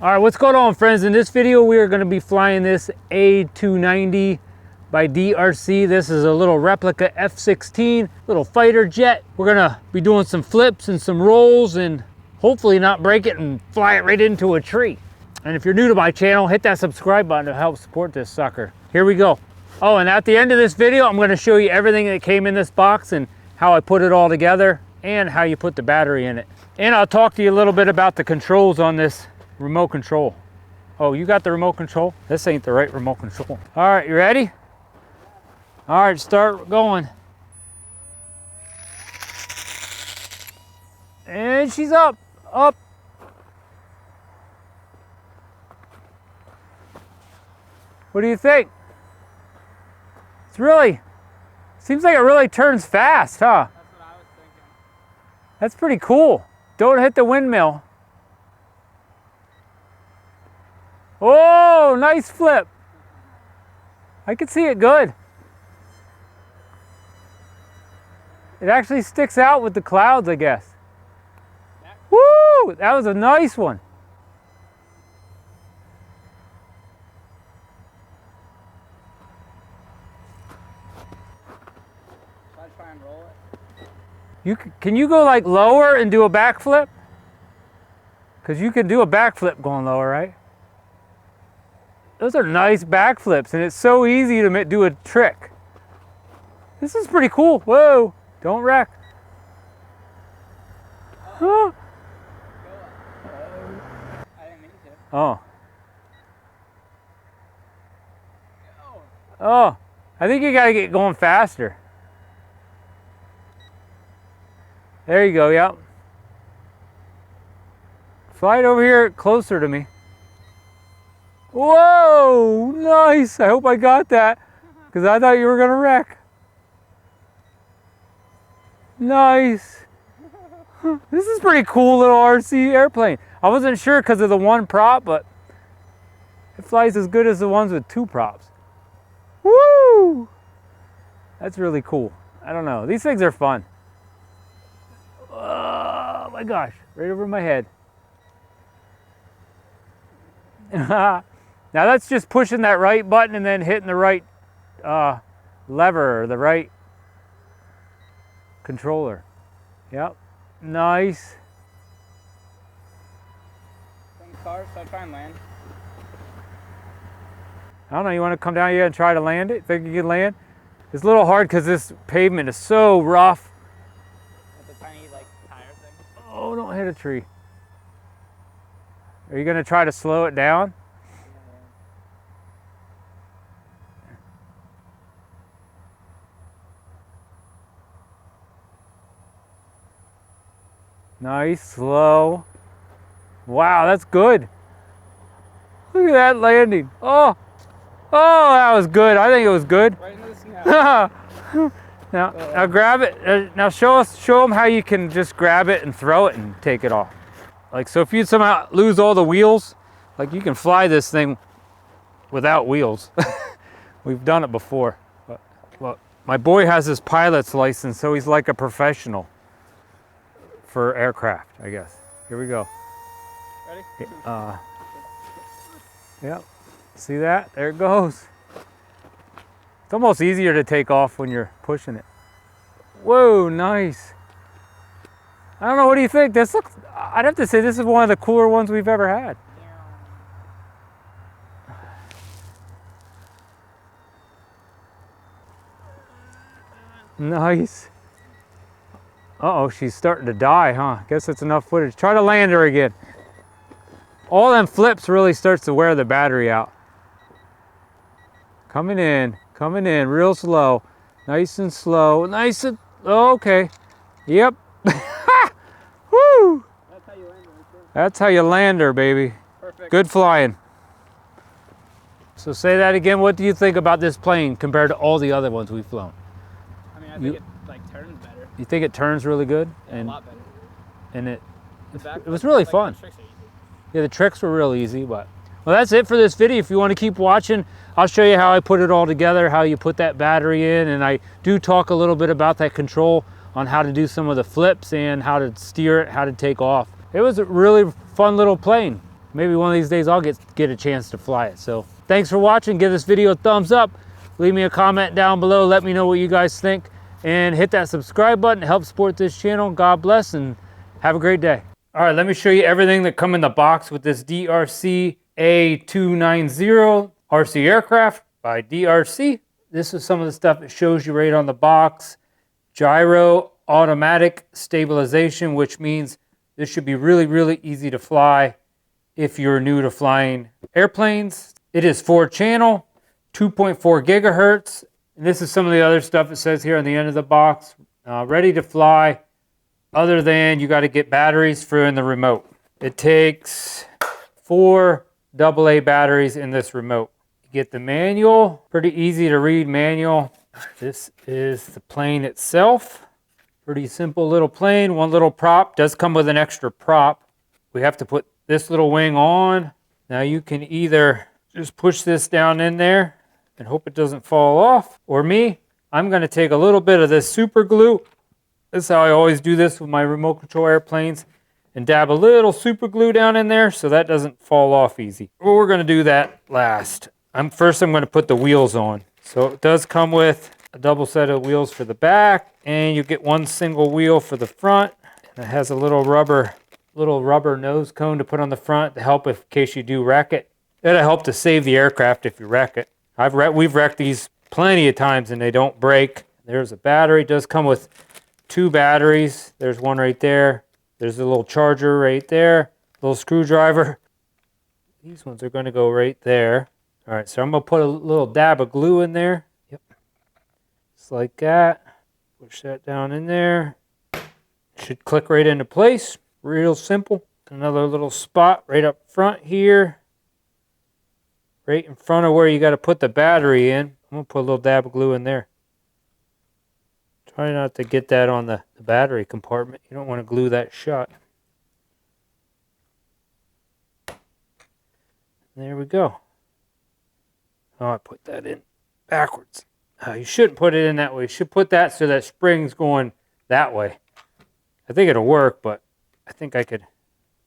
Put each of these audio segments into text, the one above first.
All right, what's going on, friends? In this video, we are going to be flying this A290 by DRC. This is a little replica F-16, little fighter jet. We're going to be doing some flips and some rolls and hopefully not break it and fly it right into a tree. And if you're new to my channel, hit that subscribe button to help support this sucker. Here we go. Oh, and at the end of this video, I'm going to show you everything that came in this box and how I put it all together and how you put the battery in it. And I'll talk to you a little bit about the controls on this remote control. Oh, you got the remote control? This ain't the right remote control. All right, you ready? All right, start going. And she's up, up. What do you think? It's really, seems like it really turns fast, huh? That's what I was thinking. That's pretty cool. Don't hit the windmill. Oh, nice flip. I can see it good. It actually sticks out with the clouds, I guess. Woo! That was a nice one. Should I try and roll it? Can you go like lower and do a backflip? Because you can do a backflip going lower, right? Those are nice backflips, and it's so easy to do a trick. This is pretty cool. Whoa, don't wreck. Huh? I didn't mean to. Oh. Oh, I think you gotta get going faster. There you go, yep. Fly it over here closer to me. Whoa, nice. I hope I got that because I thought you were gonna wreck. Nice. This is pretty cool little RC airplane. I wasn't sure because of the one prop, but it flies as good as the ones with two props. Woo! That's really cool. I don't know. These things are fun. Oh my gosh, right over my head. Now that's just pushing that right button and then hitting the right lever or the right controller. Yep, nice. From the car, so I try and land. I don't know, you want to come down here and try to land it? Think you can land? It's a little hard because this pavement is so rough. With the tiny tire thing. Oh, don't hit a tree. Are you going to try to slow it down? Nice, slow. Wow, that's good. Look at that landing. Oh, that was good. I think it was good. Right into the snow. Now grab it. Now show them how you can just grab it and throw it and take it off. Like, so if you somehow lose all the wheels, like you can fly this thing without wheels. We've done it before. But, well, my boy has his pilot's license, so he's like a professional for aircraft, I guess. Here we go. Ready? Yep. See that? There it goes. It's almost easier to take off when you're pushing it. Whoa, nice. I don't know, what do you think? This looks, I'd have to say this is one of the cooler ones we've ever had. Nice. Uh-oh, she's starting to die, huh? Guess that's enough footage. Try to land her again. All them flips really starts to wear the battery out. Coming in, real slow. Nice and slow, nice and, oh, okay. Yep. Woo! That's how you land it. That's how you land her, baby. Perfect. Good flying. So say that again. What do you think about this plane compared to all the other ones we've flown? I mean, I think it turns better. You think it turns really good? Yeah, And a lot better. And it It was really fun. The tricks are easy. Yeah, the tricks were real easy, but well, that's it for this video. If you want to keep watching, I'll show you how I put it all together, how you put that battery in, and I do talk a little bit about that control on how to do some of the flips and how to steer it, how to take off. It was a really fun little plane. maybe one of these days I'll get a chance to fly it. So thanks for watching. Give this video a thumbs up. Leave me a comment down below. Let me know what you guys think. And hit that subscribe button to help support this channel. God bless and have a great day. All right, let me show you everything that come in the box with this DEERC A290 RC aircraft by DEERC. This is some of the stuff it shows you right on the box. Gyro automatic stabilization, which means this should be really, really easy to fly if you're new to flying airplanes. It is 4-channel, 2.4 gigahertz. And this is some of the other stuff it says here on the end of the box. Ready to fly, other than you got to get batteries for in the remote. It takes 4 AA batteries in this remote. You get the manual, pretty easy to read manual. This is the plane itself. Pretty simple little plane, one little prop. Does come with an extra prop. We have to put this little wing on. Now you can either just push this down in there and hope it doesn't fall off. Or me, I'm gonna take a little bit of this super glue. This is how I always do this with my remote control airplanes, and dab a little super glue down in there so that doesn't fall off easy. Well, we're gonna do that last. First I'm gonna put the wheels on. So it does come with a double set of wheels for the back, and you get one single wheel for the front. And it has a little rubber nose cone to put on the front to help in case you do wreck it. It'll help to save the aircraft if you wreck it. We've wrecked these plenty of times and they don't break. There's a battery. It does come with 2 batteries. There's one right there. There's a little charger right there. Little screwdriver. These ones are going to go right there. All right, so I'm going to put a little dab of glue in there. Yep. Just like that. Push that down in there. Should click right into place. Real simple. Another little spot right up front here. Right in front of where you got to put the battery in. I'm going to put a little dab of glue in there. Try not to get that on the battery compartment. You don't want to glue that shut. There we go. Oh, I put that in backwards. You shouldn't put it in that way. You should put that so that spring's going that way. I think it'll work, but I think I could.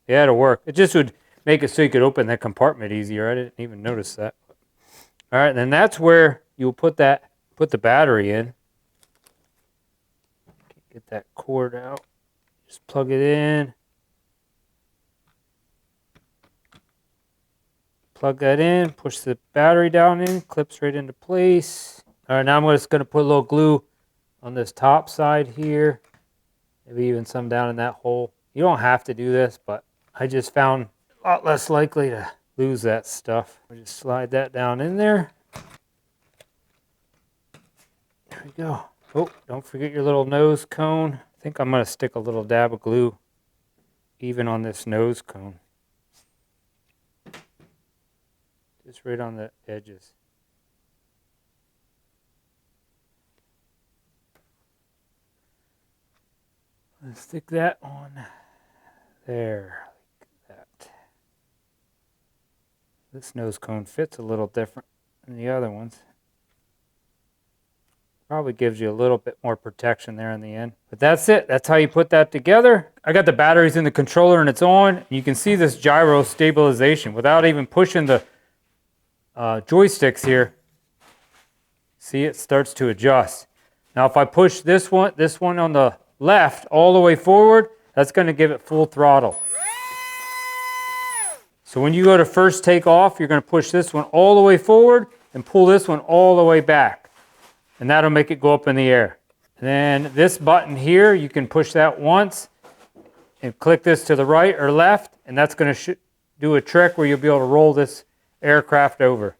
Yeah, it'll work. It just would make it so you could open that compartment easier. I didn't even notice that. All right, then that's where you'll put the battery in. Get that cord out. Just plug it in. Plug that in. Push the battery down in. Clips right into place. All right, now I'm just going to put a little glue on this top side here. Maybe even some down in that hole. You don't have to do this, but I just found a lot less likely to lose that stuff. We just slide that down in there. There we go. Oh, don't forget your little nose cone. I think I'm going to stick a little dab of glue even on this nose cone. Just right on the edges. Let's stick that on there, like that. This nose cone fits a little different than the other ones. Probably gives you a little bit more protection there in the end. But that's it. That's how you put that together. I got the batteries in the controller and it's on. You can see this gyro stabilization without even pushing the joysticks here. See, it starts to adjust. Now if I push this one on the left all the way forward, that's going to give it full throttle. So when you go to first take off, you're going to push this one all the way forward and pull this one all the way back. And that'll make it go up in the air. And then this button here, you can push that once and click this to the right or left, and that's going to do a trick where you'll be able to roll this aircraft over.